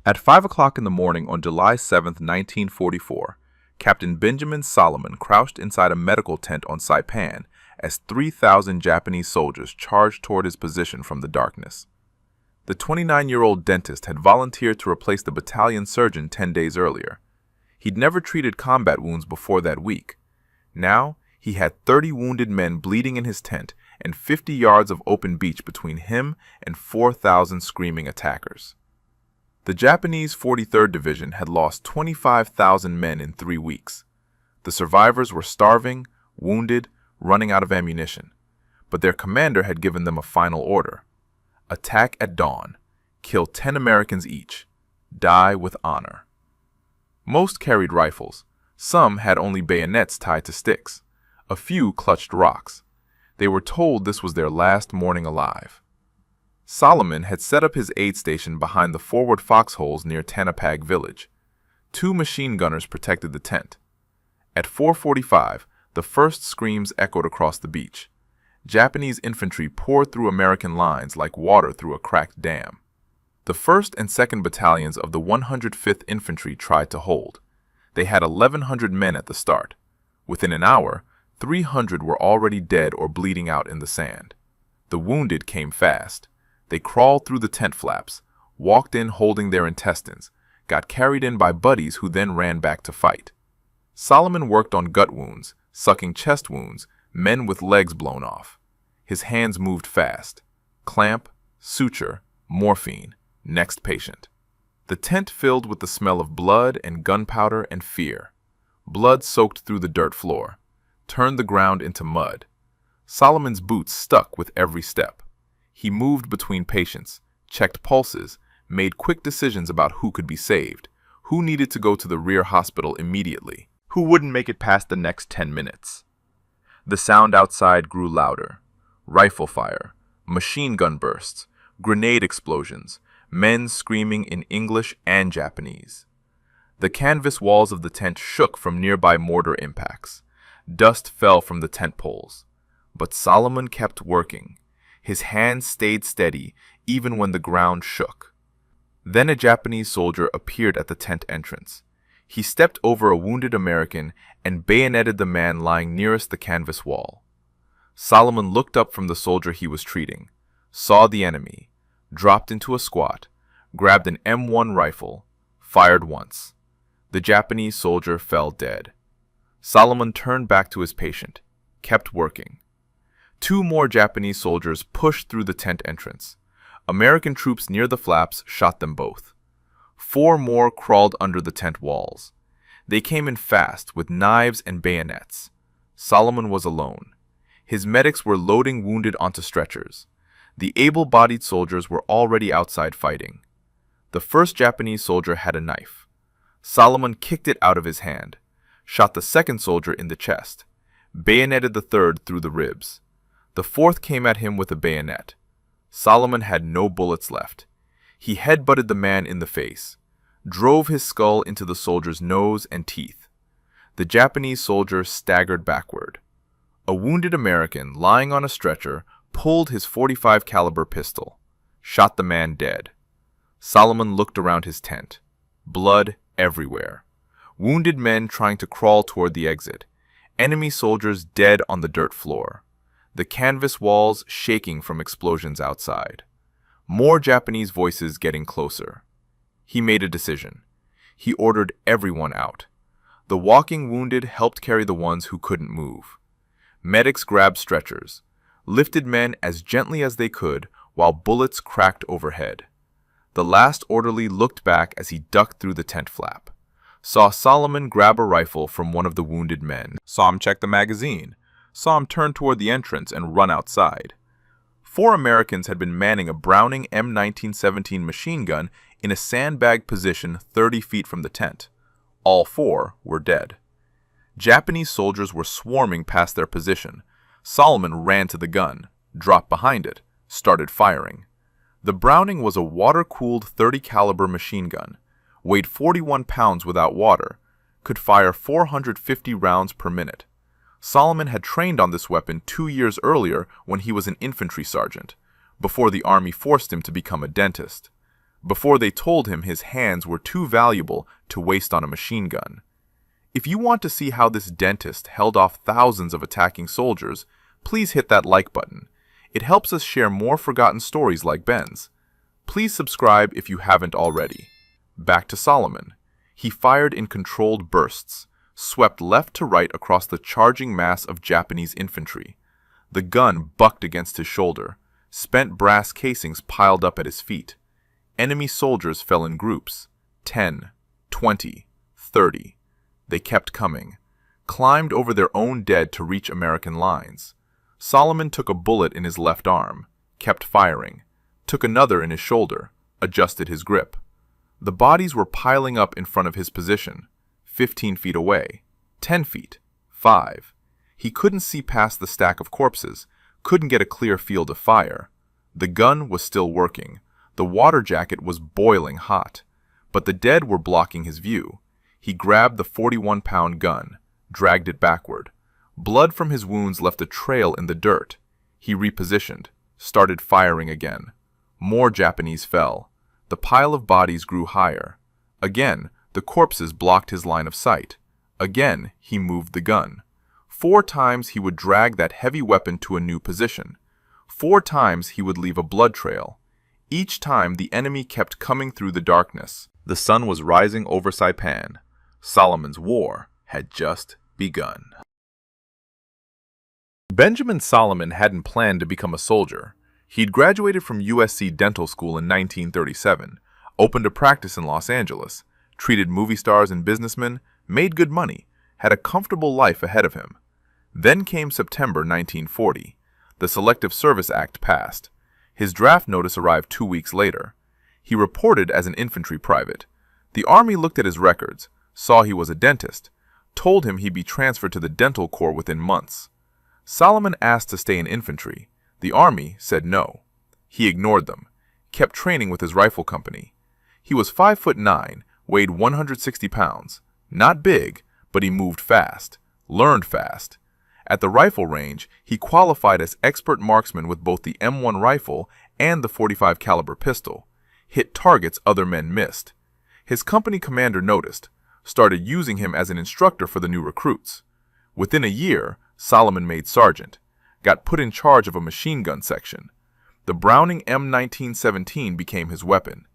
At 5 o'clock in the morning on July 7, 1944, Captain Benjamin Solomon crouched inside a medical tent on Saipan as 3,000 Japanese soldiers charged toward his position from the darkness. The 29-year-old dentist had volunteered to replace the battalion surgeon 10 days earlier. He'd never treated combat wounds before that week. Now, he had 30 wounded men bleeding in his tent and 50 yards of open beach between him and 4,000 screaming attackers. The Japanese 43rd Division had lost 25,000 men in 3 weeks. The survivors were starving, wounded, running out of ammunition. But their commander had given them a final order. Attack at dawn. Kill 10 Americans each. Die with honor. Most carried rifles. Some had only bayonets tied to sticks. A few clutched rocks. They were told this was their last morning alive. Solomon had set up his aid station behind the forward foxholes near Tanapag village. 2 machine gunners protected the tent. At 4:45, the first screams echoed across the beach. Japanese infantry poured through American lines like water through a cracked dam. The 1st and 2nd battalions of the 105th Infantry tried to hold. They had 1,100 men at the start. Within an hour, 300 were already dead or bleeding out in the sand. The wounded came fast. They crawled through the tent flaps, walked in holding their intestines, got carried in by buddies who then ran back to fight. Solomon worked on gut wounds, sucking chest wounds, men with legs blown off. His hands moved fast. Clamp, suture, morphine, next patient. The tent filled with the smell of blood and gunpowder and fear. Blood soaked through the dirt floor, turned the ground into mud. Solomon's boots stuck with every step. He moved between patients, checked pulses, made quick decisions about who could be saved, who needed to go to the rear hospital immediately, who wouldn't make it past the next 10 minutes. The sound outside grew louder. Rifle fire, machine gun bursts, grenade explosions, men screaming in English and Japanese. The canvas walls of the tent shook from nearby mortar impacts. Dust fell from the tent poles. But Solomon kept working. His hands stayed steady even when the ground shook. Then a Japanese soldier appeared at the tent entrance. He stepped over a wounded American and bayoneted the man lying nearest the canvas wall. Solomon looked up from the soldier he was treating, saw the enemy, dropped into a squat, grabbed an M1 rifle, fired once. The Japanese soldier fell dead. Solomon turned back to his patient, kept working. 2 more Japanese soldiers pushed through the tent entrance. American troops near the flaps shot them both. 4 more crawled under the tent walls. They came in fast with knives and bayonets. Solomon was alone. His medics were loading wounded onto stretchers. The able-bodied soldiers were already outside fighting. The first Japanese soldier had a knife. Solomon kicked it out of his hand, shot the second soldier in the chest, bayoneted the third through the ribs. The fourth came at him with a bayonet. Solomon had no bullets left. He headbutted the man in the face, drove his skull into the soldier's nose and teeth. The Japanese soldier staggered backward. A wounded American, lying on a stretcher, pulled his .45 caliber pistol, shot the man dead. Solomon looked around his tent. Blood everywhere. Wounded men trying to crawl toward the exit. Enemy soldiers dead on the dirt floor. The canvas walls shaking from explosions outside. More Japanese voices getting closer. He made a decision. He ordered everyone out. The walking wounded helped carry the ones who couldn't move. Medics grabbed stretchers, lifted men as gently as they could while bullets cracked overhead. The last orderly looked back as he ducked through the tent flap. Saw Solomon grab a rifle from one of the wounded men. Saw him check the magazine. Saw him turn toward the entrance and run outside. 4 Americans had been manning a Browning M1917 machine gun in a sandbag position 30 feet from the tent. All 4 were dead. Japanese soldiers were swarming past their position. Solomon ran to the gun, dropped behind it, started firing. The Browning was a water-cooled .30 caliber machine gun, weighed 41 pounds without water, could fire 450 rounds per minute. Solomon had trained on this weapon 2 years earlier when he was an infantry sergeant, before the army forced him to become a dentist. before they told him his hands were too valuable to waste on a machine gun. If you want to see how this dentist held off thousands of attacking soldiers, please hit that like button. It helps us share more forgotten stories like Ben's. Please subscribe if you haven't already. Back to Solomon. He fired in controlled bursts, swept left to right across the charging mass of Japanese infantry. The gun bucked against his shoulder. Spent brass casings piled up at his feet. Enemy soldiers fell in groups. 10, 20, 30. They kept coming. Climbed over their own dead to reach American lines. Solomon took a bullet in his left arm. Kept firing. Took another in his shoulder. Adjusted his grip. The bodies were piling up in front of his position. 15 feet away. 10 feet. 5. He couldn't see past the stack of corpses. Couldn't get a clear field of fire. The gun was still working. The water jacket was boiling hot. But the dead were blocking his view. He grabbed the 41-pound gun, dragged it backward. Blood from his wounds left a trail in the dirt. He repositioned, started firing again. More Japanese fell. The pile of bodies grew higher. Again, the corpses blocked his line of sight. Again, he moved the gun. 4 times he would drag that heavy weapon to a new position. 4 times he would leave a blood trail. Each time the enemy kept coming through the darkness. The sun was rising over Saipan. Solomon's war had just begun. Benjamin Solomon hadn't planned to become a soldier. He'd graduated from USC Dental School in 1937, opened a practice in Los Angeles, treated movie stars and businessmen, made good money, had a comfortable life ahead of him. Then came September 1940. The Selective Service Act passed. His draft notice arrived 2 weeks later. He reported as an infantry private. The Army looked at his records, saw he was a dentist, told him he'd be transferred to the Dental Corps within months. Solomon asked to stay in infantry. The Army said no. He ignored them, kept training with his rifle company. He was 5'9", weighed 160 pounds. Not big, but he moved fast, learned fast. At the rifle range, he qualified as expert marksman with both the M1 rifle and the .45 caliber pistol. Hit targets other men missed. His company commander noticed, started using him as an instructor for the new recruits. Within a year, Solomon made sergeant, got put in charge of a machine gun section. The Browning M1917 became his weapon.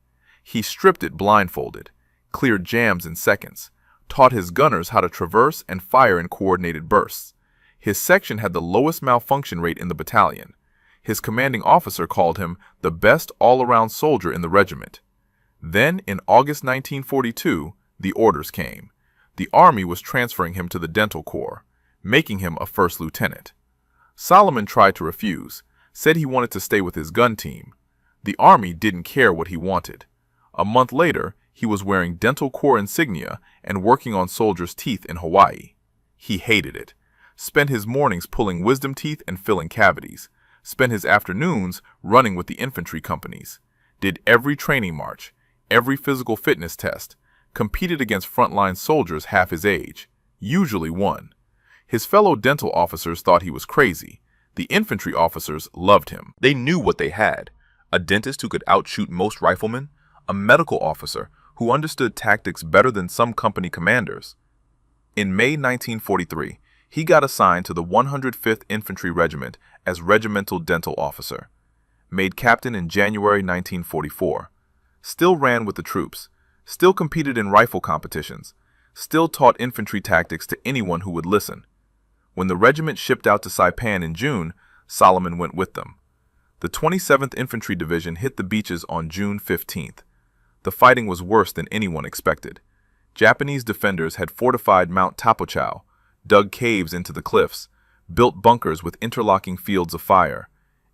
He stripped it blindfolded, cleared jams in seconds, taught his gunners how to traverse and fire in coordinated bursts. His section had the lowest malfunction rate in the battalion. His commanding officer called him the best all-around soldier in the regiment. Then, in August 1942, the orders came. The Army was transferring him to the Dental Corps, making him a first lieutenant. Solomon tried to refuse, said he wanted to stay with his gun team. The Army didn't care what he wanted. A month later, he was wearing Dental Corps insignia and working on soldiers' teeth in Hawaii. He hated it. Spent his mornings pulling wisdom teeth and filling cavities. Spent his afternoons running with the infantry companies. Did every training march, every physical fitness test. Competed against frontline soldiers half his age. Usually won. His fellow dental officers thought he was crazy. The infantry officers loved him. They knew what they had. A dentist who could outshoot most riflemen. A medical officer who understood tactics better than some company commanders. In May 1943, he got assigned to the 105th Infantry Regiment as regimental dental officer. Made captain in January 1944. Still ran with the troops. Still competed in rifle competitions. Still taught infantry tactics to anyone who would listen. When the regiment shipped out to Saipan in June, Solomon went with them. The 27th Infantry Division hit the beaches on June 15th. The fighting was worse than anyone expected. Japanese defenders had fortified Mount Tapochau, dug caves into the cliffs, built bunkers with interlocking fields of fire.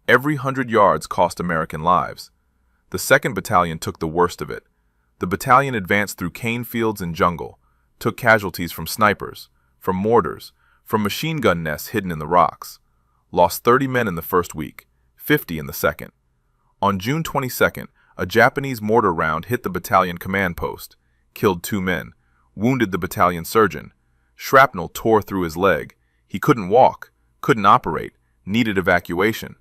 Every 100 yards cost American lives. The 2nd Battalion took the worst of it. The battalion advanced through cane fields and jungle, took casualties from snipers, from mortars, from machine gun nests hidden in the rocks. Lost 30 men in the first week, 50 in the second. On June 22nd, a Japanese mortar round hit the battalion command post, killed 2 men, wounded the battalion surgeon. Shrapnel tore through his leg. He couldn't walk, couldn't operate, needed evacuation.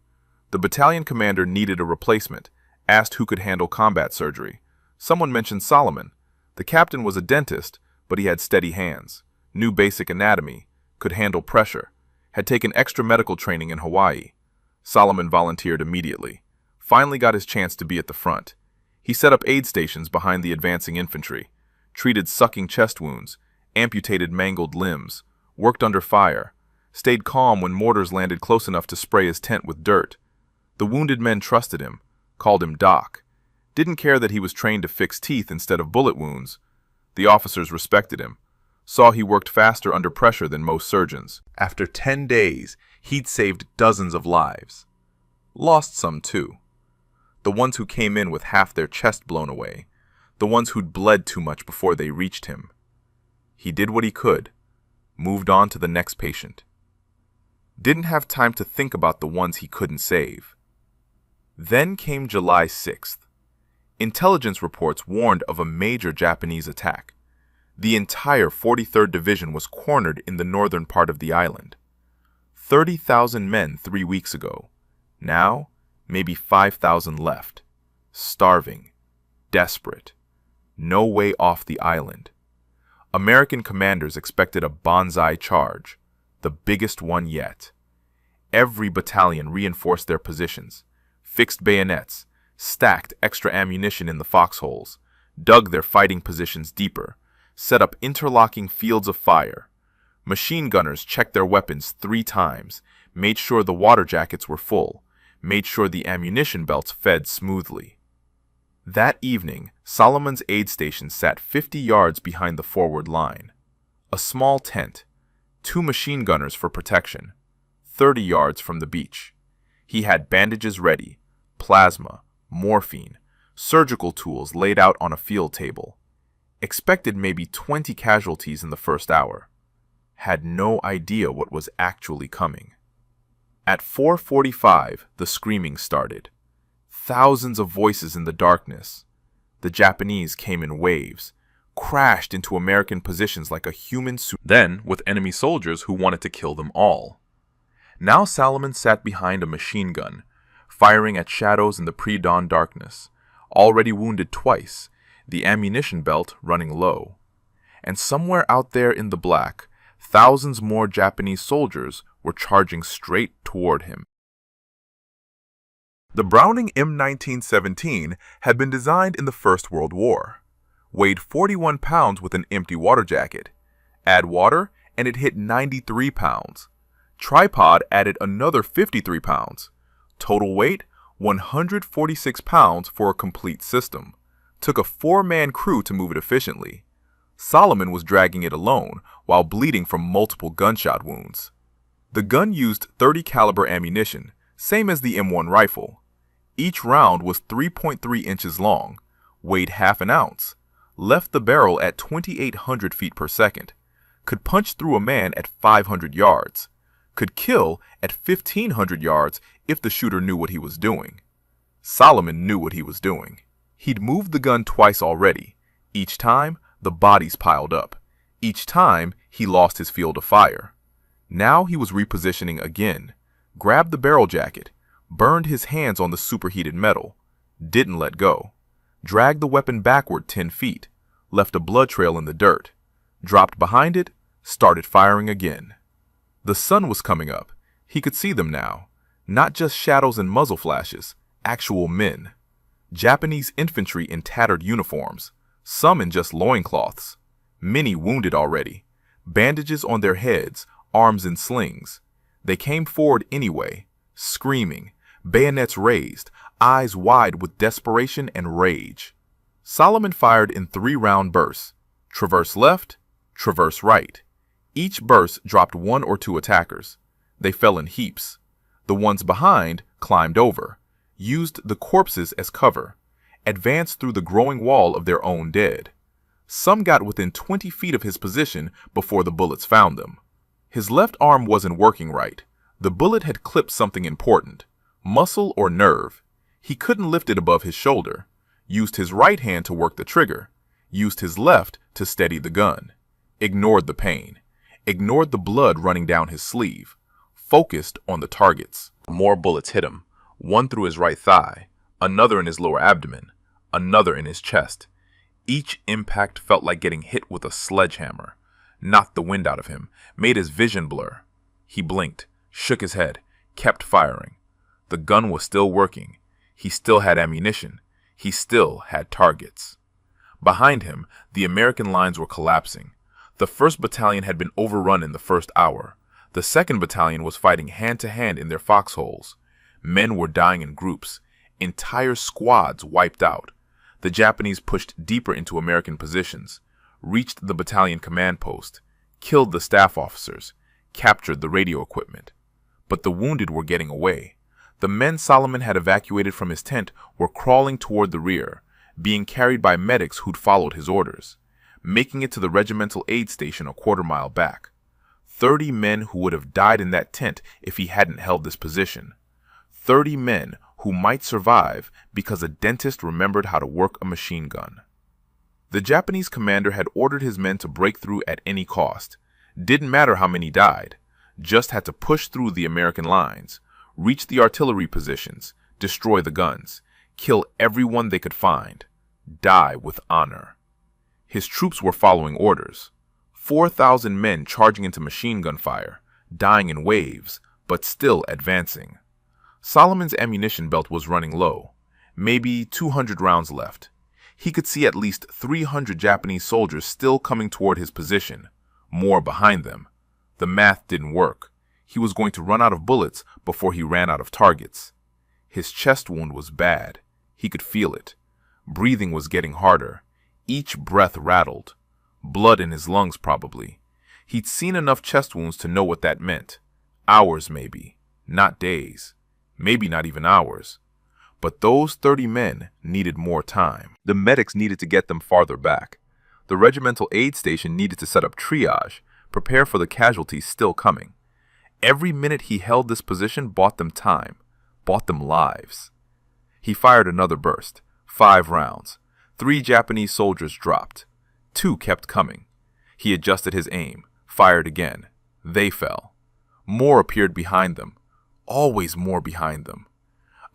The battalion commander needed a replacement, asked who could handle combat surgery. Someone mentioned Solomon. The captain was a dentist, but he had steady hands, knew basic anatomy, could handle pressure, had taken extra medical training in Hawaii. Solomon volunteered immediately, finally got his chance to be at the front. He set up aid stations behind the advancing infantry, treated sucking chest wounds, amputated mangled limbs, worked under fire, stayed calm when mortars landed close enough to spray his tent with dirt. The wounded men trusted him, called him Doc, didn't care that he was trained to fix teeth instead of bullet wounds. The officers respected him, saw he worked faster under pressure than most surgeons. After 10 days, he'd saved dozens of lives. Lost some too. The ones who came in with half their chest blown away, the ones who'd bled too much before they reached him. He did what he could, moved on to the next patient. Didn't have time to think about the ones he couldn't save. Then came July 6th. Intelligence reports warned of a major Japanese attack. The entire 43rd Division was cornered in the northern part of the island. 30,000 men 3 weeks ago. Now, maybe 5,000 left. Starving. Desperate. No way off the island. American commanders expected a banzai charge, the biggest one yet. Every battalion reinforced their positions, fixed bayonets, stacked extra ammunition in the foxholes, dug their fighting positions deeper, set up interlocking fields of fire. Machine gunners checked their weapons 3 times, made sure the water jackets were full, made sure the ammunition belts fed smoothly. That evening, Solomon's aid station sat 50 yards behind the forward line. A small tent, 2 machine gunners for protection, 30 yards from the beach. He had bandages ready, plasma, morphine, surgical tools laid out on a field table. Expected maybe 20 casualties in the first hour. Had no idea what was actually coming. At 4:45, the screaming started. Thousands of voices in the darkness. The Japanese came in waves, crashed into American positions like a human tsunami. Then, with enemy soldiers who wanted to kill them all. Now Solomon sat behind a machine gun, firing at shadows in the pre-dawn darkness, already wounded twice, the ammunition belt running low. And somewhere out there in the black, thousands more Japanese soldiers were charging straight toward him. The Browning M1917 had been designed in the First World War. Weighed 41 pounds with an empty water jacket. Add water, and it hit 93 pounds. Tripod added another 53 pounds. Total weight, 146 pounds for a complete system. Took a 4-man crew to move it efficiently. Solomon was dragging it alone while bleeding from multiple gunshot wounds. The gun used .30 caliber ammunition, same as the M1 rifle. Each round was 3.3 inches long, weighed half an ounce, left the barrel at 2,800 feet per second, could punch through a man at 500 yards, could kill at 1,500 yards if the shooter knew what he was doing. Solomon knew what he was doing. He'd moved the gun twice already. Each time, the bodies piled up. Each time, he lost his field of fire. Now he was repositioning again, grabbed the barrel jacket, burned his hands on the superheated metal, didn't let go, dragged the weapon backward 10 feet, left a blood trail in the dirt, dropped behind it, started firing again. The sun was coming up. He could see them now. Not just shadows and muzzle flashes, actual men. Japanese infantry in tattered uniforms, some in just loincloths. Many wounded already. Bandages on their heads, arms in slings. They came forward anyway, screaming, bayonets raised, eyes wide with desperation and rage. Solomon fired in 3-round bursts. Traverse left, traverse right. Each burst dropped 1 or 2 attackers. They fell in heaps. The ones behind climbed over, used the corpses as cover, advanced through the growing wall of their own dead. Some got within 20 feet of his position before the bullets found them. His left arm wasn't working right. The bullet had clipped something important, muscle or nerve. He couldn't lift it above his shoulder. Used his right hand to work the trigger. Used his left to steady the gun. Ignored the pain. Ignored the blood running down his sleeve. Focused on the targets. More bullets hit him. One through his right thigh, another in his lower abdomen, another in his chest. Each impact felt like getting hit with a sledgehammer, knocked the wind out of him, made his vision blur. He blinked, shook his head, kept firing. The gun was still working. He still had ammunition. He still had targets. Behind him, the American lines were collapsing. The 1st Battalion had been overrun in the first hour. The 2nd Battalion was fighting hand-to-hand in their foxholes. Men were dying in groups. Entire squads wiped out. The Japanese pushed deeper into American positions, reached the battalion command post, killed the staff officers, captured the radio equipment. But the wounded were getting away. The men Solomon had evacuated from his tent were crawling toward the rear, being carried by medics who'd followed his orders, making it to the regimental aid station a quarter-mile back. 30 men who would have died in that tent if he hadn't held this position. 30 men who might survive because a dentist remembered how to work a machine gun. The Japanese commander had ordered his men to break through at any cost. Didn't matter how many died, just had to push through the American lines, reach the artillery positions, destroy the guns, kill everyone they could find, die with honor. His troops were following orders. 4,000 men charging into machine gun fire, dying in waves, but still advancing. Solomon's ammunition belt was running low, maybe 200 rounds left. He could see at least 300 Japanese soldiers still coming toward his position, more behind them. The math didn't work. He was going to run out of bullets before he ran out of targets. His chest wound was bad. He could feel it. Breathing was getting harder. Each breath rattled. Blood in his lungs, probably. He'd seen enough chest wounds to know what that meant. Hours, maybe. Not days. Maybe not even hours. But those 30 men needed more time. The medics needed to get them farther back. The regimental aid station needed to set up triage, prepare for the casualties still coming. Every minute he held this position bought them time, bought them lives. He fired another burst, 5 rounds. 3 Japanese soldiers dropped. 2 kept coming. He adjusted his aim, fired again. They fell. More appeared behind them. Always more behind them.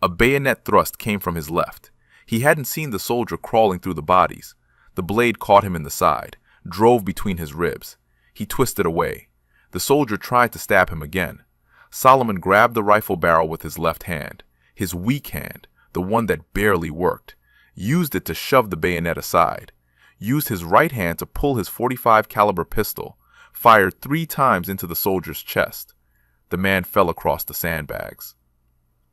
A bayonet thrust came from his left. He hadn't seen the soldier crawling through the bodies. The blade caught him in the side, drove between his ribs. He twisted away. The soldier tried to stab him again. Solomon grabbed the rifle barrel with his left hand, his weak hand, the one that barely worked, used it to shove the bayonet aside, used his right hand to pull his .45 caliber pistol, fired 3 times into the soldier's chest. The man fell across the sandbags.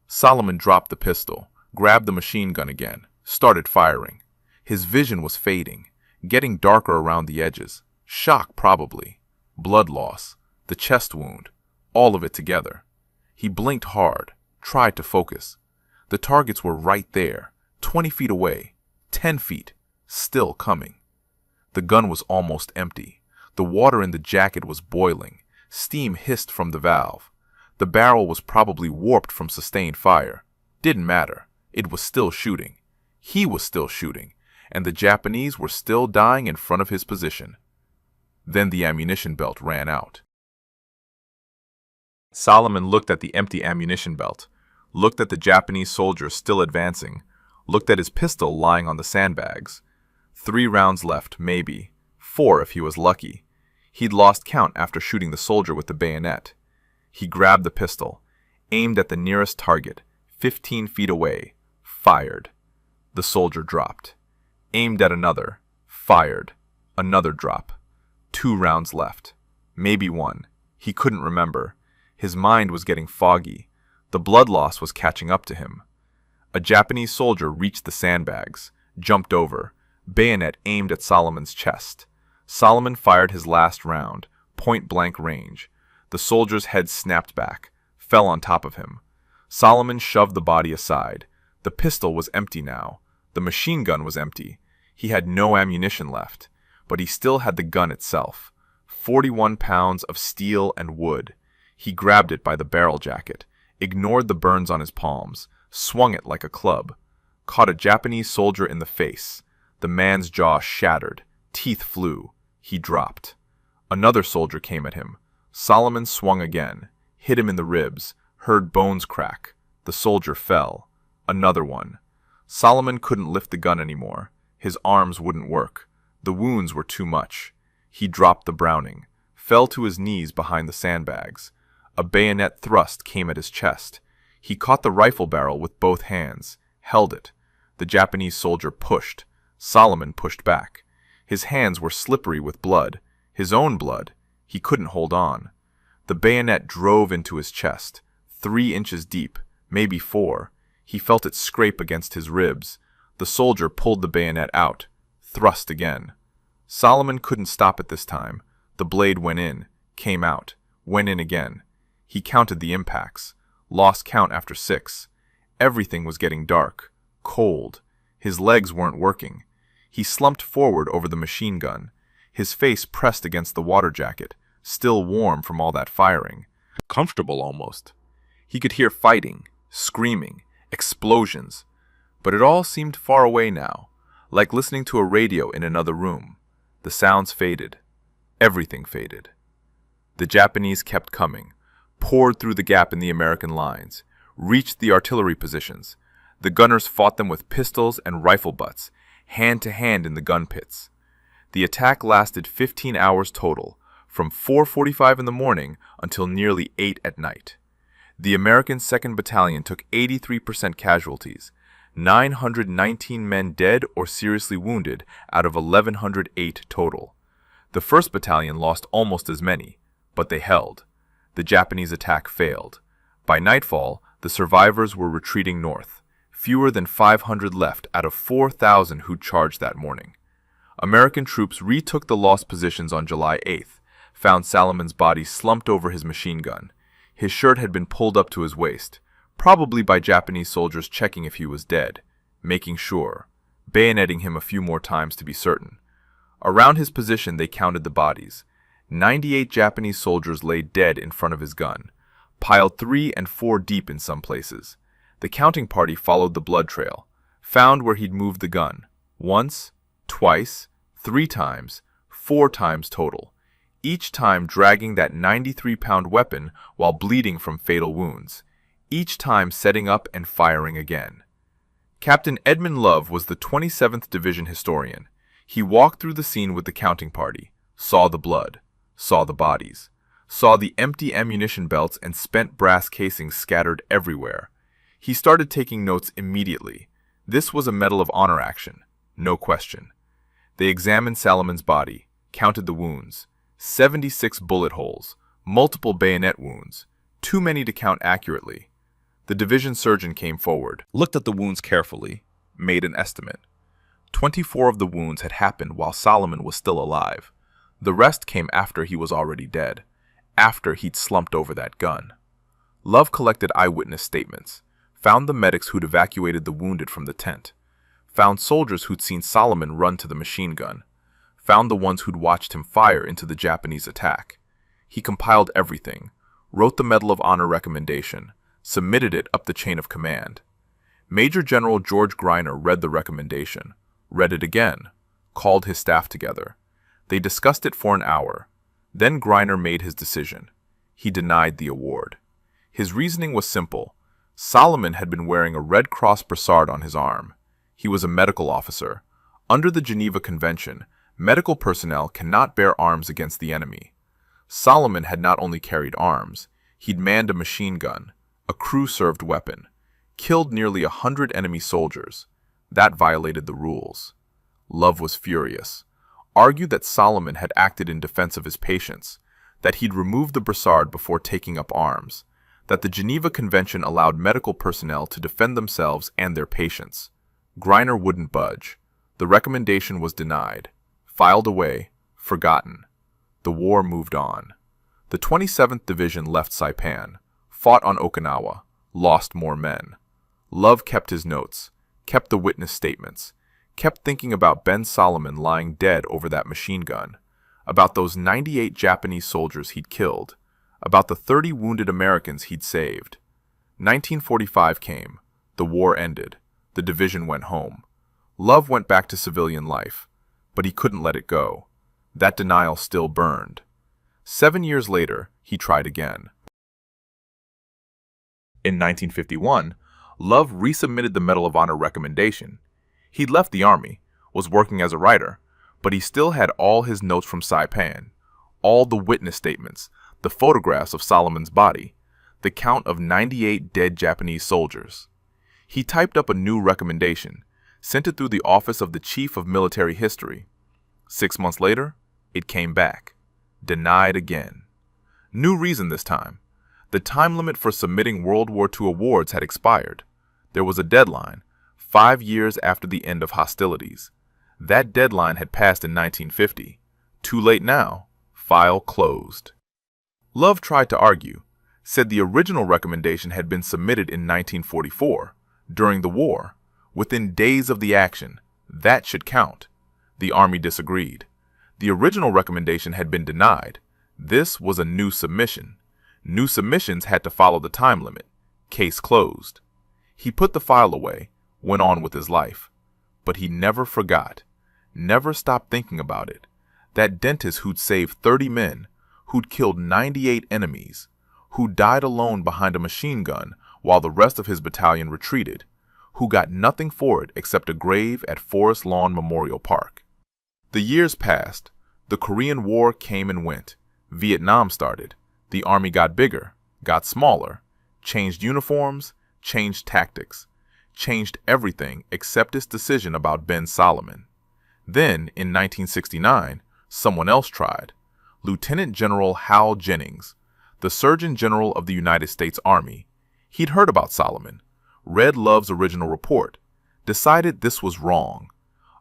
Solomon dropped the pistol, grabbed the machine gun again, started firing. His vision was fading, getting darker around the edges. Shock, probably. Blood loss. The chest wound. All of it together. He blinked hard, tried to focus. The targets were right there, 20 feet away, 10 feet, still coming. The gun was almost empty. The water in the jacket was boiling. Steam hissed from the valve. The barrel was probably warped from sustained fire. Didn't matter. It was still shooting. He was still shooting, and the Japanese were still dying in front of his position. Then the ammunition belt ran out. Solomon looked at the empty ammunition belt, looked at the Japanese soldiers still advancing, looked at his pistol lying on the sandbags. 3 rounds left, maybe. 4 if he was lucky. He'd lost count after shooting the soldier with the bayonet. He grabbed the pistol, aimed at the nearest target, 15 feet away, fired. The soldier dropped. Aimed at another, fired. Another drop. 2 rounds left. Maybe 1. He couldn't remember. His mind was getting foggy. The blood loss was catching up to him. A Japanese soldier reached the sandbags, jumped over, bayonet aimed at Solomon's chest. Solomon fired his last round, point-blank range. The soldier's head snapped back, fell on top of him. Solomon shoved the body aside. The pistol was empty now. The machine gun was empty. He had no ammunition left, but he still had the gun itself. 41 pounds of steel and wood. He grabbed it by the barrel jacket, ignored the burns on his palms, swung it like a club, caught a Japanese soldier in the face. The man's jaw shattered, teeth flew. He dropped. Another soldier came at him. Solomon swung again, hit him in the ribs, heard bones crack. The soldier fell. Another one. Solomon couldn't lift the gun anymore. His arms wouldn't work. The wounds were too much. He dropped the Browning, fell to his knees behind the sandbags. A bayonet thrust came at his chest. He caught the rifle barrel with both hands, held it. The Japanese soldier pushed. Solomon pushed back. His hands were slippery with blood, his own blood. He couldn't hold on. The bayonet drove into his chest, 3 inches deep, maybe 4. He felt it scrape against his ribs. The soldier pulled the bayonet out, thrust again. Solomon couldn't stop it this time. The blade went in, came out, went in again. He counted the impacts, lost count after 6. Everything was getting dark, cold. His legs weren't working. He slumped forward over the machine gun, his face pressed against the water jacket, still warm from all that firing. Comfortable almost. He could hear fighting, screaming, explosions. But it all seemed far away now, like listening to a radio in another room. The sounds faded. Everything faded. The Japanese kept coming, poured through the gap in the American lines, reached the artillery positions. The gunners fought them with pistols and rifle butts, hand to hand in the gun pits. The attack lasted 15 hours total, from 4:45 in the morning until nearly 8 at night. The American 2nd Battalion took 83% casualties, 919 men dead or seriously wounded out of 1,108 total. The 1st Battalion lost almost as many, but they held. The Japanese attack failed. By nightfall, the survivors were retreating north, fewer than 500 left out of 4,000 who charged that morning. American troops retook the lost positions on July 8th, found Salomon's body slumped over his machine gun. His shirt had been pulled up to his waist, probably by Japanese soldiers checking if he was dead, making sure, bayoneting him a few more times to be certain. Around his position they counted the bodies. 98 Japanese soldiers lay dead in front of his gun, piled 3 and 4 deep in some places. The counting party followed the blood trail, found where he'd moved the gun, once, twice, 3 times, 4 times total, each time dragging that 93-pound weapon while bleeding from fatal wounds, each time setting up and firing again. Captain Edmund Love was the 27th Division historian. He walked through the scene with the counting party, saw the blood, saw the bodies, saw the empty ammunition belts and spent brass casings scattered everywhere. He started taking notes immediately. This was a Medal of Honor action, no question. They examined Salomon's body, counted the wounds. 76 bullet holes, multiple bayonet wounds, too many to count accurately. The division surgeon came forward, looked at the wounds carefully, made an estimate. 24 of the wounds had happened while Solomon was still alive. The rest came after he was already dead, after he'd slumped over that gun. Love collected eyewitness statements, found the medics who'd evacuated the wounded from the tent, found soldiers who'd seen Solomon run to the machine gun, found the ones who'd watched him fire into the Japanese attack. He compiled everything, wrote the Medal of Honor recommendation, submitted it up the chain of command. Major General George Greiner read the recommendation, read it again, called his staff together. They discussed it for an hour. Then Greiner made his decision. He denied the award. His reasoning was simple. Solomon had been wearing a Red Cross brassard on his arm. He was a medical officer. Under the Geneva Convention, medical personnel cannot bear arms against the enemy. Solomon had not only carried arms, he'd manned a machine gun, a crew-served weapon, killed nearly 100 enemy soldiers. That violated the rules. Love was furious, argued that Solomon had acted in defense of his patients, that he'd removed the brassard before taking up arms, that the Geneva Convention allowed medical personnel to defend themselves and their patients. Greiner wouldn't budge. The recommendation was denied, filed away, forgotten. The war moved on. The 27th Division left Saipan, fought on Okinawa, lost more men. Love kept his notes, kept the witness statements, kept thinking about Ben Solomon lying dead over that machine gun, about those 98 Japanese soldiers he'd killed, about the 30 wounded Americans he'd saved. 1945 came. The war ended. The division went home. Love went back to civilian life, but he couldn't let it go. That denial still burned. 7 years later, he tried again. In 1951, Love resubmitted the Medal of Honor recommendation. He'd left the Army, was working as a writer, but he still had all his notes from Saipan, all the witness statements, the photographs of Solomon's body, the count of 98 dead Japanese soldiers. He typed up a new recommendation, sent it through the office of the Chief of Military History. 6 months later, it came back. Denied again. New reason this time. The time limit for submitting World War II awards had expired. There was a deadline, 5 years after the end of hostilities. That deadline had passed in 1950. Too late now. File closed. Love tried to argue, said the original recommendation had been submitted in 1944, during the war, within days of the action. That should count. The Army disagreed. The original recommendation had been denied. This was a new submission. New submissions had to follow the time limit. Case closed. He put the file away, went on with his life. But he never forgot, never stopped thinking about it. That dentist who'd saved 30 men, who'd killed 98 enemies, who died alone behind a machine gun while the rest of his battalion retreated, who got nothing for it except a grave at Forest Lawn Memorial Park. The years passed. The Korean War came and went. Vietnam started. The Army got bigger, got smaller, changed uniforms, changed tactics, changed everything except its decision about Ben Solomon. Then, in 1969, someone else tried. Lieutenant General Hal Jennings, the Surgeon General of the United States Army. He'd heard about Solomon, read Love's original report, decided this was wrong.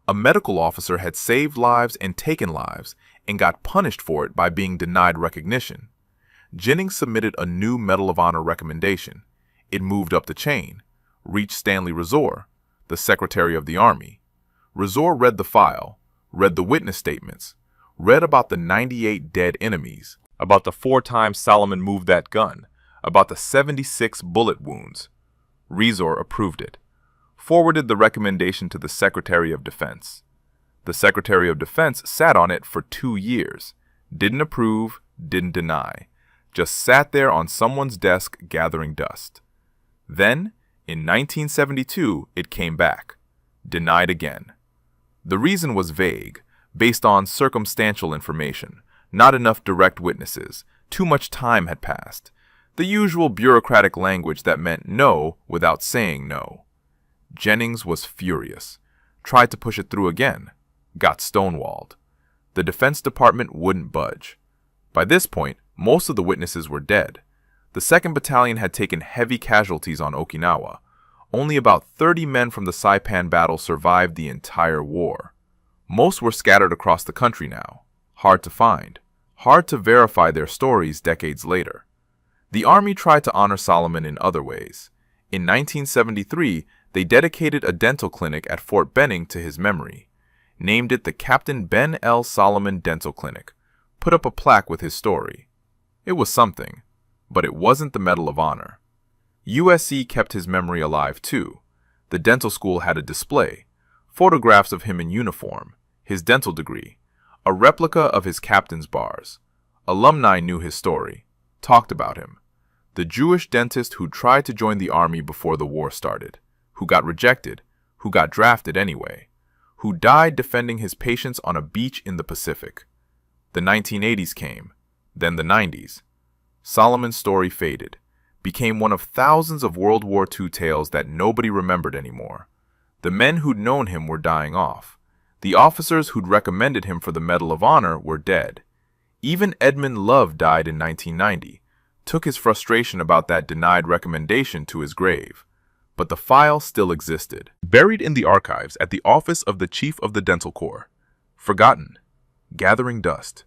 A medical officer had saved lives and taken lives and got punished for it by being denied recognition. Jennings submitted a new Medal of Honor recommendation. It moved up the chain, reached Stanley Resor, the Secretary of the Army. Resor read the file, read the witness statements, read about the 98 dead enemies, about the 4 times Solomon moved that gun, about the 76 bullet wounds. Resor approved it, forwarded the recommendation to the Secretary of Defense. The Secretary of Defense sat on it for 2 years, didn't approve, didn't deny, just sat there on someone's desk gathering dust. Then, in 1972, it came back, denied again. The reason was vague, based on circumstantial information, not enough direct witnesses, too much time had passed, the usual bureaucratic language that meant no without saying no. Jennings was furious, tried to push it through again, got stonewalled. The Defense Department wouldn't budge. By this point, most of the witnesses were dead. The 2nd Battalion had taken heavy casualties on Okinawa. Only about 30 men from the Saipan battle survived the entire war. Most were scattered across the country now. Hard to find. Hard to verify their stories decades later. The Army tried to honor Solomon in other ways. In 1973, they dedicated a dental clinic at Fort Benning to his memory. Named it the Captain Ben L. Solomon Dental Clinic. Put up a plaque with his story. It was something, but it wasn't the Medal of Honor. USC kept his memory alive too. The dental school had a display, photographs of him in uniform, his dental degree, a replica of his captain's bars. Alumni knew his story, talked about him. The Jewish dentist who tried to join the Army before the war started, who got rejected, who got drafted anyway, who died defending his patients on a beach in the Pacific. The 1980s came, then the 90s. Solomon's story faded, became one of thousands of World War II tales that nobody remembered anymore. The men who'd known him were dying off. The officers who'd recommended him for the Medal of Honor were dead. Even Edmund Love died in 1990, took his frustration about that denied recommendation to his grave. But the file still existed, buried in the archives at the office of the Chief of the Dental Corps. Forgotten, gathering dust.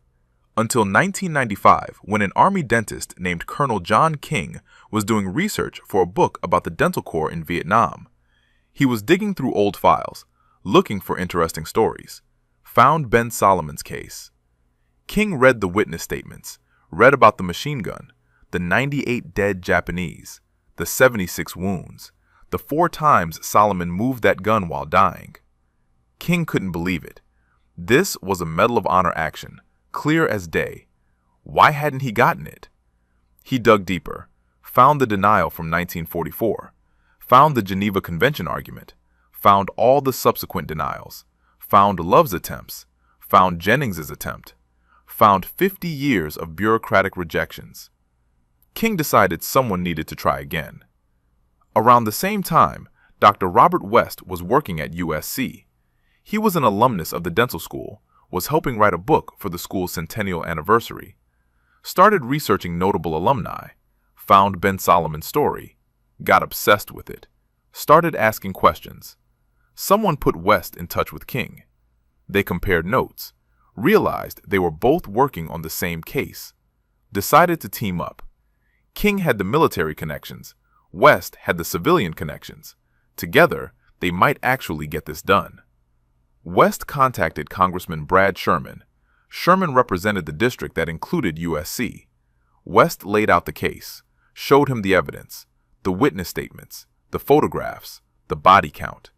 Until 1995, when an Army dentist named Colonel John King was doing research for a book about the dental corps in Vietnam. He was digging through old files, looking for interesting stories. Found Ben Solomon's case. King read the witness statements, read about the machine gun, the 98 dead Japanese, the 76 wounds, the 4 times Solomon moved that gun while dying. King couldn't believe it. This was a Medal of Honor action, clear as day. Why hadn't he gotten it? He dug deeper, found the denial from 1944, found the Geneva Convention argument, found all the subsequent denials, found Love's attempts, found Jennings's attempt, found 50 years of bureaucratic rejections. King decided someone needed to try again. Around the same time, Dr. Robert West was working at USC. He was an alumnus of the dental school, was helping write a book for the school's centennial anniversary, started researching notable alumni, found Ben Solomon's story, got obsessed with it, started asking questions. Someone put West in touch with King. They compared notes, realized they were both working on the same case, decided to team up. King had the military connections, West had the civilian connections. Together, they might actually get this done. West contacted Congressman Brad Sherman. Sherman represented the district that included USC. West laid out the case, showed him the evidence, the witness statements, the photographs, the body count.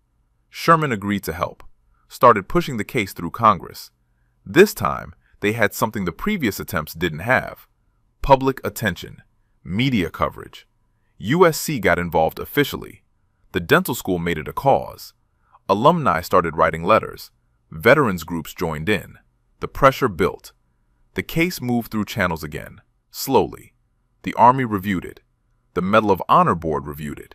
Sherman agreed to help, started pushing the case through Congress. This time, they had something the previous attempts didn't have: public attention, media coverage. USC got involved officially. The dental school made it a cause. Alumni started writing letters. Veterans groups joined in. The pressure built. The case moved through channels again, slowly. The Army reviewed it. The Medal of Honor Board reviewed it.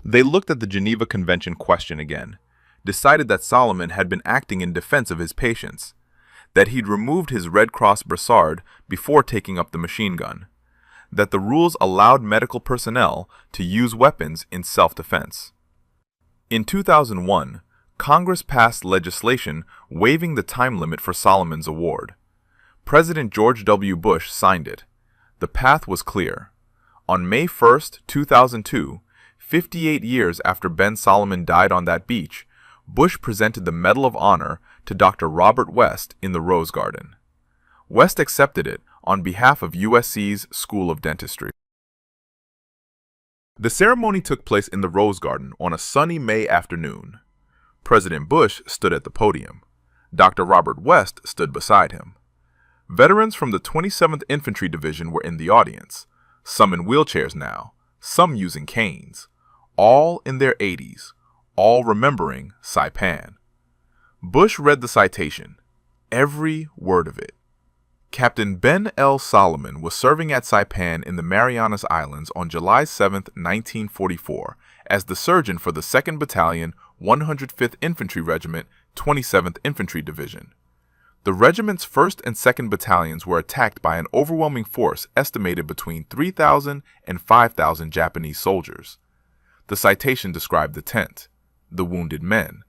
They looked at the Geneva Convention question again, decided that Solomon had been acting in defense of his patients, that he'd removed his Red Cross brassard before taking up the machine gun, that the rules allowed medical personnel to use weapons in self-defense. In 2001, Congress passed legislation waiving the time limit for Solomon's award. President George W. Bush signed it. The path was clear. On May 1, 2002, 58 years after Ben Solomon died on that beach, Bush presented the Medal of Honor to Dr. Robert West in the Rose Garden. West accepted it on behalf of USC's School of Dentistry. The ceremony took place in the Rose Garden on a sunny May afternoon. President Bush stood at the podium. Dr. Robert West stood beside him. Veterans from the 27th Infantry Division were in the audience, some in wheelchairs now, some using canes, all in their 80s, all remembering Saipan. Bush read the citation, every word of it. Captain Ben L. Solomon was serving at Saipan in the Marianas Islands on July 7, 1944, as the surgeon for the 2nd Battalion, 105th Infantry Regiment, 27th Infantry Division. The regiment's 1st and 2nd Battalions were attacked by an overwhelming force estimated between 3,000 and 5,000 Japanese soldiers. The citation described the tent, the wounded men,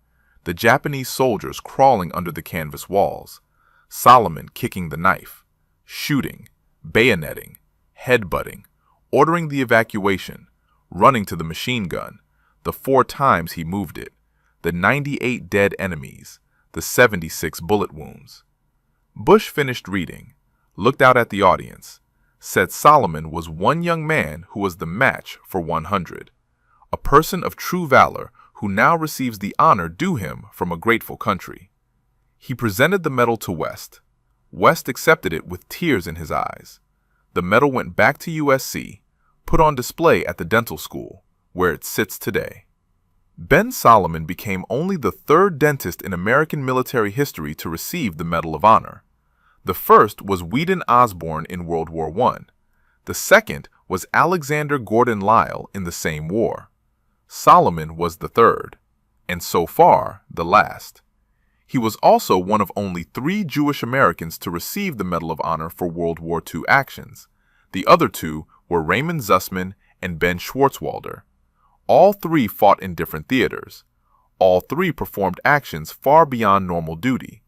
the Japanese soldiers crawling under the canvas walls, Solomon kicking the knife, shooting, bayoneting, headbutting, ordering the evacuation, running to the machine gun, the 4 times he moved it, the 98 dead enemies, the 76 bullet wounds. Bush finished reading, looked out at the audience, said Solomon was one young man who was the match for 100, a person of true valor who now receives the honor due him from a grateful country. He presented the medal to West. West accepted it with tears in his eyes. The medal went back to USC, put on display at the dental school, where it sits today. Ben Solomon became only the 3rd dentist in American military history to receive the Medal of Honor. The first was Whedon Osborne in World War I. The second was Alexander Gordon Lisle in the same war. Solomon was the 3rd, and so far the last. He was also one of only 3 Jewish Americans to receive the Medal of Honor for World War II actions. The other 2 were Raymond Zussman and Ben Schwartzwalder. All 3 fought in different theaters. All 3 performed actions far beyond normal duty.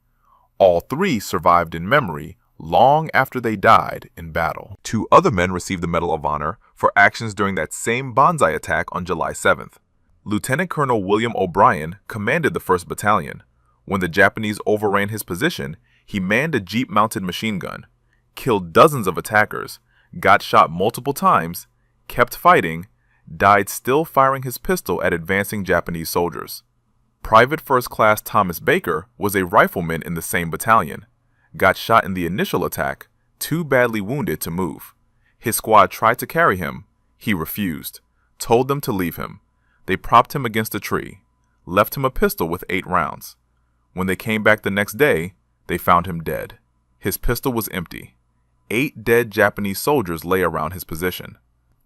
All 3 survived in memory long after they died in battle. 2 other men received the Medal of Honor for actions during that same Banzai attack on July 7th. Lieutenant Colonel William O'Brien commanded the 1st Battalion. When the Japanese overran his position, he manned a jeep-mounted machine gun, killed dozens of attackers, got shot multiple times, kept fighting, died still firing his pistol at advancing Japanese soldiers. Private First Class Thomas Baker was a rifleman in the same battalion, got shot in the initial attack, too badly wounded to move. His squad tried to carry him. He refused, told them to leave him. They propped him against a tree, left him a pistol with 8 rounds. When they came back the next day, they found him dead. His pistol was empty. 8 dead Japanese soldiers lay around his position.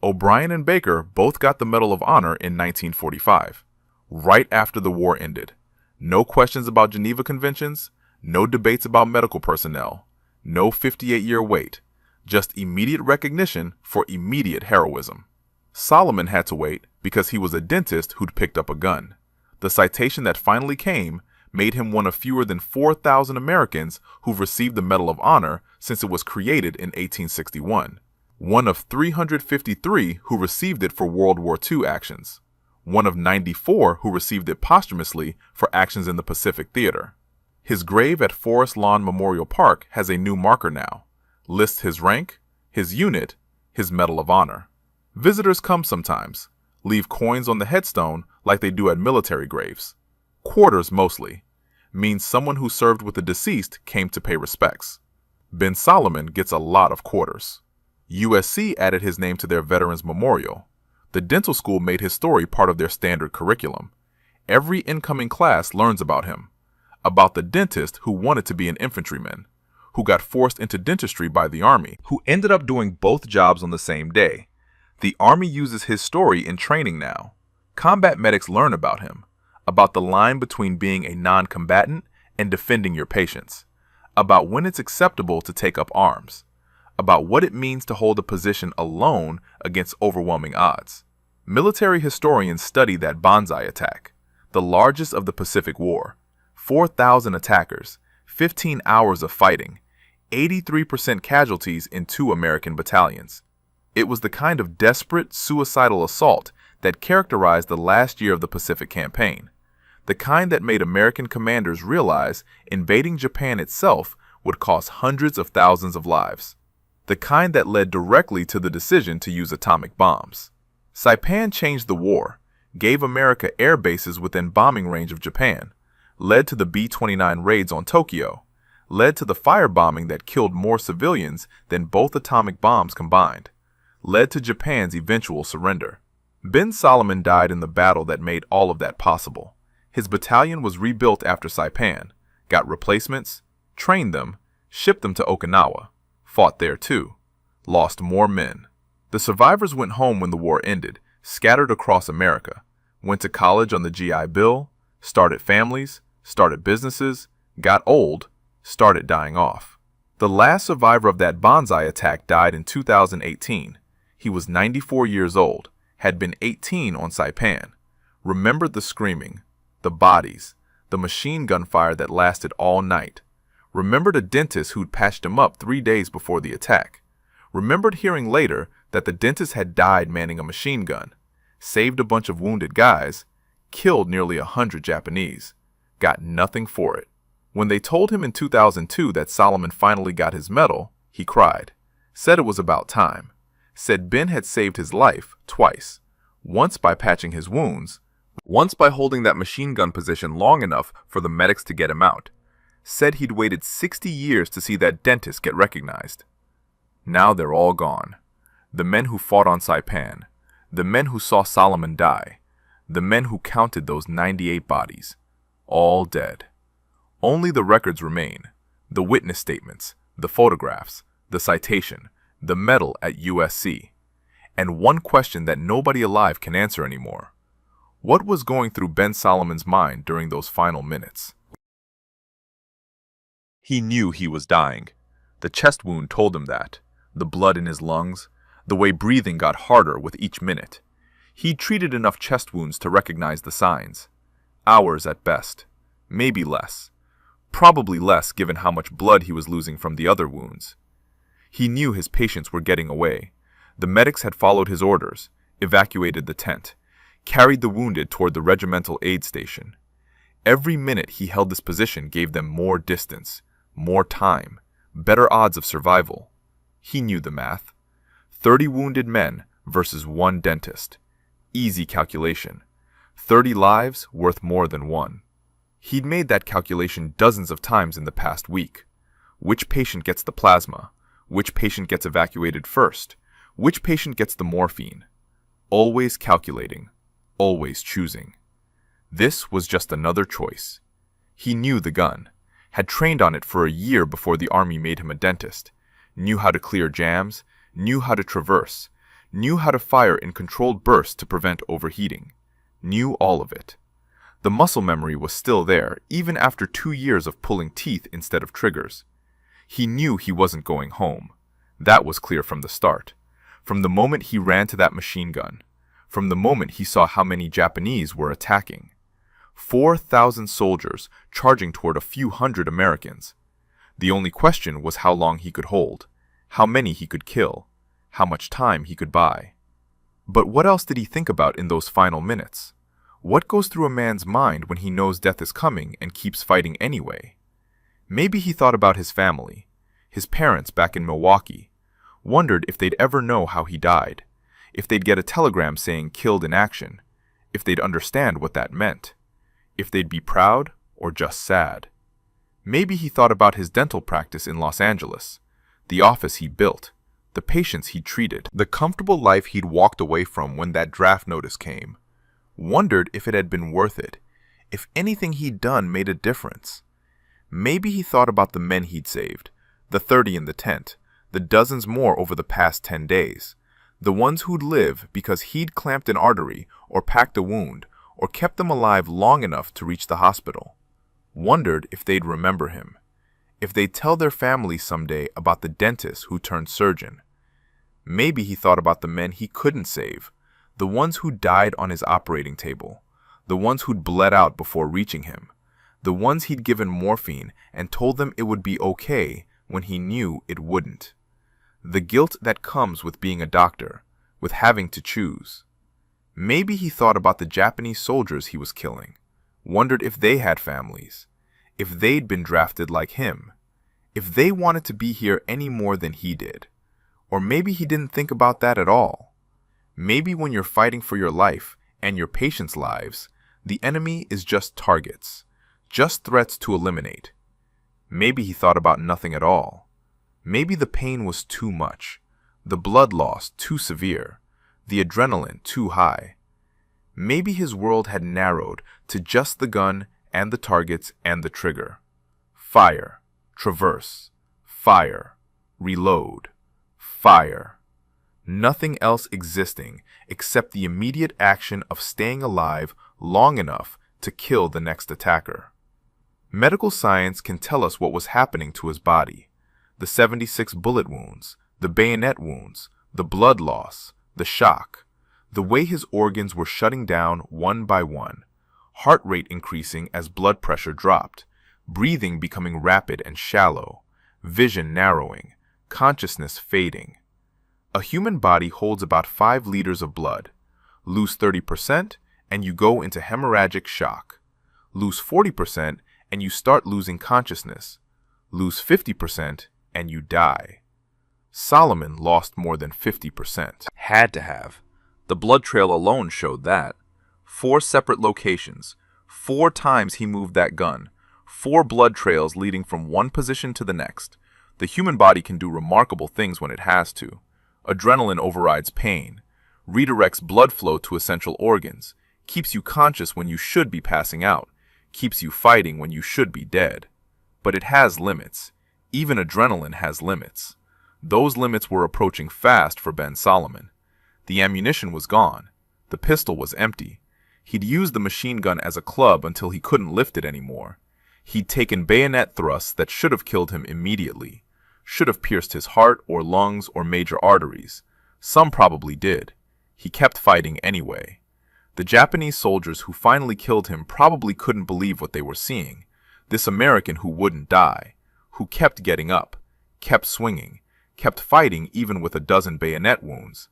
O'Brien and Baker both got the Medal of Honor in 1945, right after the war ended. No questions about Geneva Conventions, no debates about medical personnel, no 58-year wait, just immediate recognition for immediate heroism. Solomon had to wait because he was a dentist who'd picked up a gun. The citation that finally came made him one of fewer than 4,000 Americans who've received the Medal of Honor since it was created in 1861. One of 353 who received it for World War II actions. One of 94 who received it posthumously for actions in the Pacific Theater. His grave at Forest Lawn Memorial Park has a new marker now. Lists his rank, his unit, his Medal of Honor. Visitors come sometimes, leave coins on the headstone like they do at military graves. Quarters mostly. Means someone who served with the deceased came to pay respects. Ben Solomon gets a lot of quarters. USC added his name to their Veterans Memorial. The dental school made his story part of their standard curriculum. Every incoming class learns about him. About the dentist who wanted to be an infantryman, who got forced into dentistry by the Army, who ended up doing both jobs on the same day. The Army uses his story in training now. Combat medics learn about him, about the line between being a non-combatant and defending your patients, about when it's acceptable to take up arms, about what it means to hold a position alone against overwhelming odds. Military historians study that Banzai attack, the largest of the Pacific War. 4,000 attackers, 15 hours of fighting, 83% casualties in 2 American battalions. It was the kind of desperate, suicidal assault that characterized the last year of the Pacific Campaign, the kind that made American commanders realize invading Japan itself would cost hundreds of thousands of lives, the kind that led directly to the decision to use atomic bombs. Saipan changed the war, gave America air bases within bombing range of Japan, led to the B-29 raids on Tokyo, led to the firebombing that killed more civilians than both atomic bombs combined, led to Japan's eventual surrender. Ben Solomon died in the battle that made all of that possible. His battalion was rebuilt after Saipan, got replacements, trained them, shipped them to Okinawa, fought there too, lost more men. The survivors went home when the war ended, scattered across America, went to college on the GI Bill, started families, started businesses, got old, started dying off. The last survivor of that Banzai attack died in 2018. He was 94 years old, had been 18 on Saipan. Remembered the screaming, the bodies, the machine gun fire that lasted all night. Remembered a dentist who'd patched him up 3 days before the attack. Remembered hearing later that the dentist had died manning a machine gun, saved a bunch of wounded guys, killed nearly 100 Japanese. Got nothing for it. When they told him in 2002 that Solomon finally got his medal, he cried, said it was about time, said Ben had saved his life twice, once by patching his wounds, once by holding that machine gun position long enough for the medics to get him out, said he'd waited 60 years to see that dentist get recognized. Now they're all gone. The men who fought on Saipan, the men who saw Solomon die, the men who counted those 98 bodies. All dead. Only the records remain, the witness statements, the photographs, the citation, the medal at USC. And one question that nobody alive can answer anymore. What was going through Ben Solomon's mind during those final minutes? He knew he was dying. The chest wound told him that. The blood in his lungs, the way breathing got harder with each minute. He'd treated enough chest wounds to recognize the signs. Hours at best, maybe less. Probably less given how much blood he was losing from the other wounds. He knew his patients were getting away. The medics had followed his orders, evacuated the tent, carried the wounded toward the regimental aid station. Every minute he held this position gave them more distance, more time, better odds of survival. He knew the math. 30 wounded men versus 1 dentist. Easy calculation. 30 lives worth more than 1. He'd made that calculation dozens of times in the past week. Which patient gets the plasma? Which patient gets evacuated first? Which patient gets the morphine? Always calculating. always choosing. This was just another choice. He knew the gun, had trained on it for a year before the army made him a dentist, knew how to clear jams, knew how to traverse, knew how to fire in controlled bursts to prevent overheating, knew all of it. The muscle memory was still there, even after 2 years of pulling teeth instead of triggers. He knew he wasn't going home. That was clear from the start. From the moment he ran to that machine gun. From the moment he saw how many Japanese were attacking. 4,000 soldiers charging toward a few hundred Americans. The only question was how long he could hold, how many he could kill, how much time he could buy. But what else did he think about in those final minutes? What goes through a man's mind when he knows death is coming and keeps fighting anyway? Maybe he thought about his family, his parents back in Milwaukee, wondered if they'd ever know how he died, if they'd get a telegram saying killed in action, if they'd understand what that meant, if they'd be proud or just sad. Maybe he thought about his dental practice in Los Angeles, the office he built, the patients he'd treated, the comfortable life he'd walked away from when that draft notice came. Wondered if it had been worth it, if anything he'd done made a difference. Maybe he thought about the men he'd saved, the 30 in the tent, the dozens more over the past 10 days, the ones who'd live because he'd clamped an artery or packed a wound or kept them alive long enough to reach the hospital. Wondered if they'd remember him, if they'd tell their families someday about the dentist who turned surgeon. Maybe he thought about the men he couldn't save, the ones who died on his operating table, the ones who'd bled out before reaching him, the ones he'd given morphine and told them it would be okay when he knew it wouldn't. The guilt that comes with being a doctor, with having to choose. Maybe he thought about the Japanese soldiers he was killing, wondered if they had families, if they'd been drafted like him, if they wanted to be here any more than he did. Or maybe he didn't think about that at all. Maybe when you're fighting for your life and your patients' lives, the enemy is just targets, just threats to eliminate. Maybe he thought about nothing at all. Maybe the pain was too much, the blood loss too severe, the adrenaline too high. Maybe his world had narrowed to just the gun and the targets and the trigger. Fire, traverse, fire, reload, fire. Nothing else existing except the immediate action of staying alive long enough to kill the next attacker. Medical science can tell us what was happening to his body. The 76 bullet wounds, the bayonet wounds, the blood loss, the shock, the way his organs were shutting down one by one, heart rate increasing as blood pressure dropped, breathing becoming rapid and shallow, vision narrowing, consciousness fading. A human body holds about 5 liters of blood. Lose 30% and you go into hemorrhagic shock. Lose 40% and you start losing consciousness. Lose 50% and you die. Solomon lost more than 50%. Had to have. The blood trail alone showed that. 4 separate locations. 4 times he moved that gun. 4 blood trails leading from one position to the next. The human body can do remarkable things when it has to. Adrenaline overrides pain, redirects blood flow to essential organs, keeps you conscious when you should be passing out, keeps you fighting when you should be dead. But it has limits. Even adrenaline has limits. Those limits were approaching fast for Ben Solomon. The ammunition was gone. The pistol was empty. He'd used the machine gun as a club until he couldn't lift it anymore. He'd taken bayonet thrusts that should have killed him immediately. Should have pierced his heart or lungs or major arteries. Some probably did. He kept fighting anyway. The Japanese soldiers who finally killed him probably couldn't believe what they were seeing. This American who wouldn't die, who kept getting up, kept swinging, kept fighting even with a dozen bayonet wounds.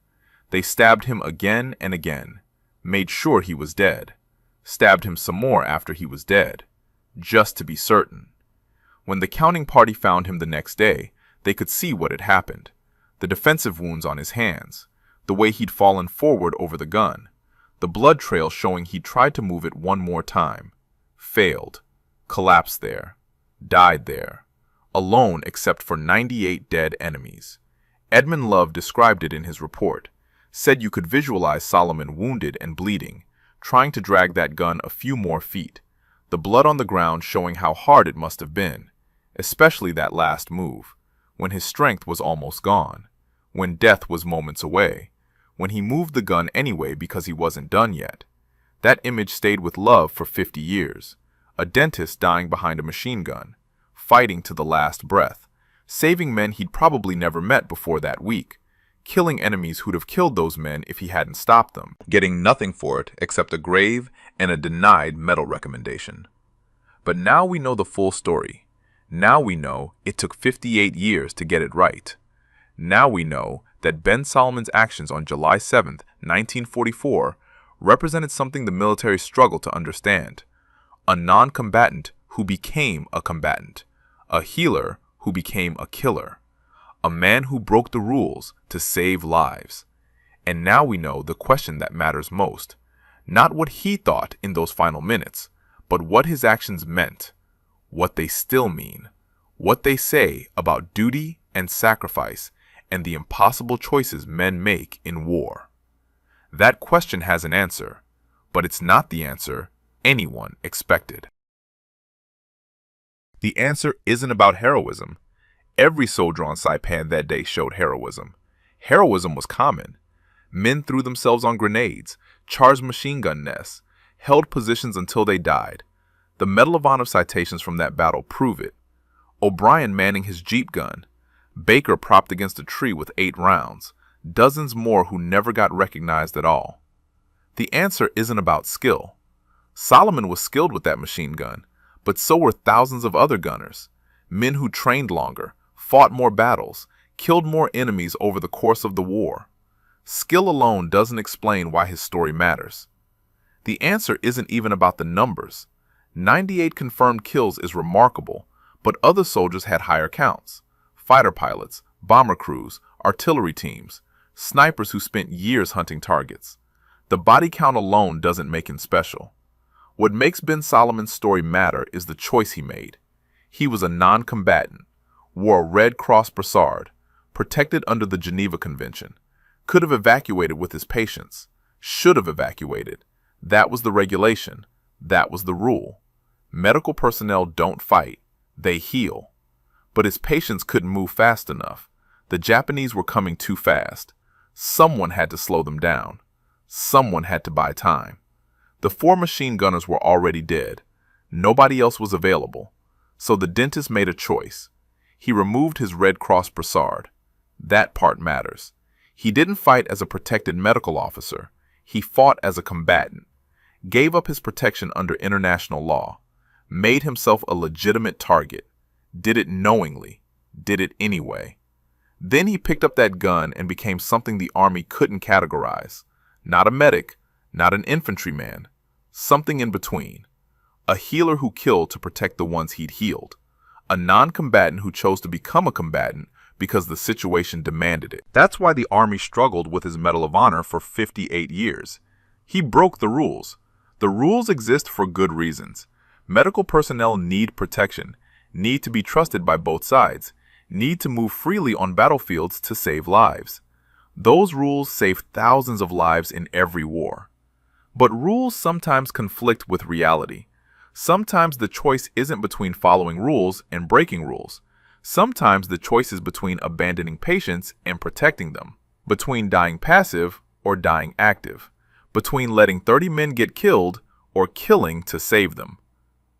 They stabbed him again and again, made sure he was dead, stabbed him some more after he was dead, just to be certain. When the counting party found him the next day, they could see what had happened. The defensive wounds on his hands, the way he'd fallen forward over the gun, the blood trail showing he'd tried to move it one more time, failed, collapsed there, died there, alone except for 98 dead enemies. Edmund Love described it in his report, said you could visualize Solomon wounded and bleeding, trying to drag that gun a few more feet, the blood on the ground showing how hard it must have been, especially that last move, when his strength was almost gone, when death was moments away, when he moved the gun anyway because he wasn't done yet. That image stayed with Love for 50 years, a dentist dying behind a machine gun, fighting to the last breath, saving men he'd probably never met before that week, killing enemies who'd have killed those men if he hadn't stopped them, getting nothing for it except a grave and a denied medal recommendation. But now we know the full story. Now we know it took 58 years to get it right. Now we know that Ben Solomon's actions on July 7th, 1944, represented something the military struggled to understand. A non-combatant who became a combatant. A healer who became a killer. A man who broke the rules to save lives. And now we know the question that matters most. Not what he thought in those final minutes, but what his actions meant. What they still mean. What they say about duty and sacrifice and the impossible choices men make in war. That question has an answer, but it's not the answer anyone expected. The answer isn't about heroism. Every soldier on Saipan that day showed heroism. Heroism was common. Men threw themselves on grenades, charged machine gun nests, held positions until they died. The Medal of Honor citations from that battle prove it. O'Brien manning his Jeep gun, Baker propped against a tree with 8 rounds, dozens more who never got recognized at all. The answer isn't about skill. Solomon was skilled with that machine gun, but so were thousands of other gunners, men who trained longer, fought more battles, killed more enemies over the course of the war. Skill alone doesn't explain why his story matters. The answer isn't even about the numbers. 98 confirmed kills is remarkable, but other soldiers had higher counts. Fighter pilots, bomber crews, artillery teams, snipers who spent years hunting targets. The body count alone doesn't make him special. What makes Ben Solomon's story matter is the choice he made. He was a non-combatant, wore a Red Cross brassard, protected under the Geneva Convention, could have evacuated with his patients, should have evacuated. That was the regulation. That was the rule. Medical personnel don't fight, they heal. But his patients couldn't move fast enough. The Japanese were coming too fast. Someone had to slow them down. Someone had to buy time. The 4 machine gunners were already dead. Nobody else was available. So the dentist made a choice. He removed his Red Cross brassard. That part matters. He didn't fight as a protected medical officer. He fought as a combatant. Gave up his protection under international law. Made himself a legitimate target. Did it knowingly. Did it anyway. Then he picked up that gun and became something the Army couldn't categorize. Not a medic, not an infantryman. Something in between. A healer who killed to protect the ones he'd healed. A non-combatant who chose to become a combatant because the situation demanded it. That's why the Army struggled with his Medal of Honor for 58 years. He broke the rules. The rules exist for good reasons. Medical personnel need protection, need to be trusted by both sides, need to move freely on battlefields to save lives. Those rules save thousands of lives in every war. But rules sometimes conflict with reality. Sometimes the choice isn't between following rules and breaking rules. Sometimes the choice is between abandoning patients and protecting them, between dying passive or dying active, between letting 30 men get killed or killing to save them.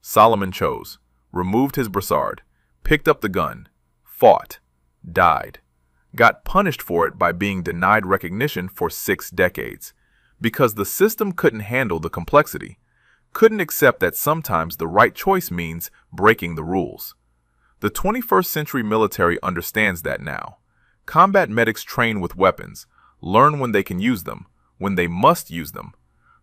Solomon chose, removed his brassard, picked up the gun, fought, died, got punished for it by being denied recognition for 6 decades, because the system couldn't handle the complexity, couldn't accept that sometimes the right choice means breaking the rules. The 21st century military understands that now. Combat medics train with weapons, learn when they can use them, when they must use them.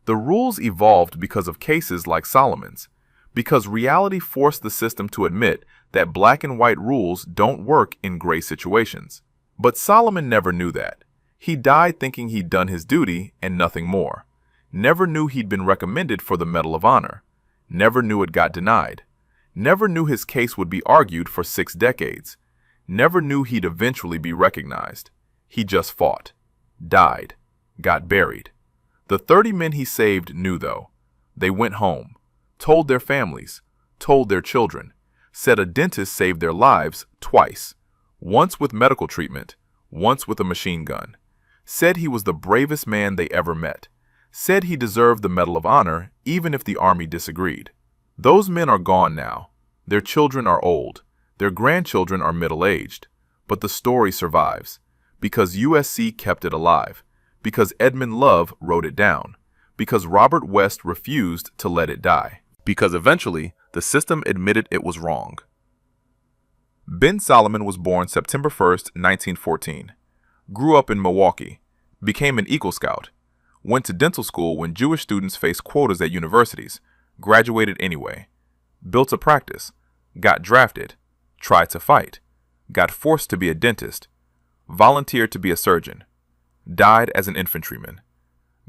The rules evolved because of cases like Solomon's, because reality forced the system to admit that black and white rules don't work in gray situations. But Solomon never knew that. He died thinking he'd done his duty and nothing more. Never knew he'd been recommended for the Medal of Honor. Never knew it got denied. Never knew his case would be argued for 6 decades. Never knew he'd eventually be recognized. He just fought, died, got buried. The 30 men he saved knew, though. They went home, told their families, told their children, said a dentist saved their lives twice, once with medical treatment, once with a machine gun, said he was the bravest man they ever met, said he deserved the Medal of Honor even if the Army disagreed. Those men are gone now. Their children are old. Their grandchildren are middle-aged. But the story survives, because USC kept it alive, because Edmund Love wrote it down, because Robert West refused to let it die, because eventually the system admitted it was wrong. Ben Solomon was born September 1st, 1914, grew up in Milwaukee, became an Eagle Scout, went to dental school when Jewish students faced quotas at universities, graduated anyway, built a practice, got drafted, tried to fight, got forced to be a dentist, volunteered to be a surgeon, died as an infantryman,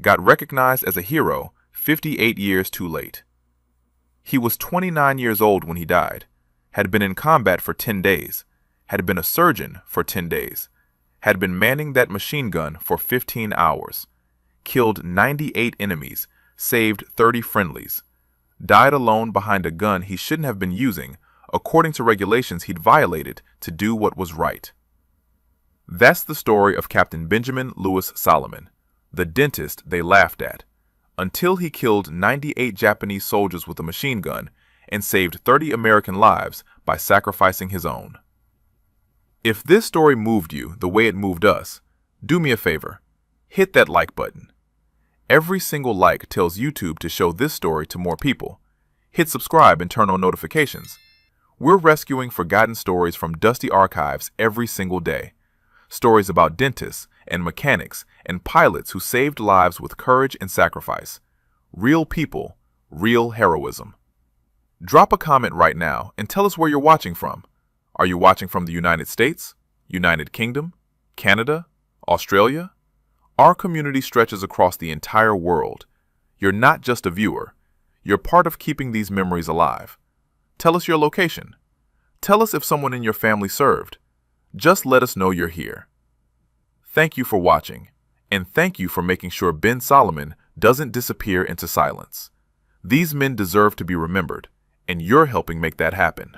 got recognized as a hero 58 years too late. He was 29 years old when he died, had been in combat for 10 days, had been a surgeon for 10 days, had been manning that machine gun for 15 hours, killed 98 enemies, saved 30 friendlies, died alone behind a gun he shouldn't have been using according to regulations he'd violated to do what was right. That's the story of Captain Benjamin Lewis Solomon, the dentist they laughed at, until he killed 98 Japanese soldiers with a machine gun and saved 30 American lives by sacrificing his own. If this story moved you the way it moved us, do me a favor, hit that like button. Every single like tells YouTube to show this story to more people. Hit subscribe and turn on notifications. We're rescuing forgotten stories from dusty archives every single day. Stories about dentists and mechanics and pilots who saved lives with courage and sacrifice. Real people, real heroism. Drop a comment right now and tell us where you're watching from. Are you watching from the United States, United Kingdom, Canada, Australia? Our community stretches across the entire world. You're not just a viewer. You're part of keeping these memories alive. Tell us your location. Tell us if someone in your family served. Just let us know you're here. Thank you for watching, and thank you for making sure Ben Solomon doesn't disappear into silence. These men deserve to be remembered, and you're helping make that happen.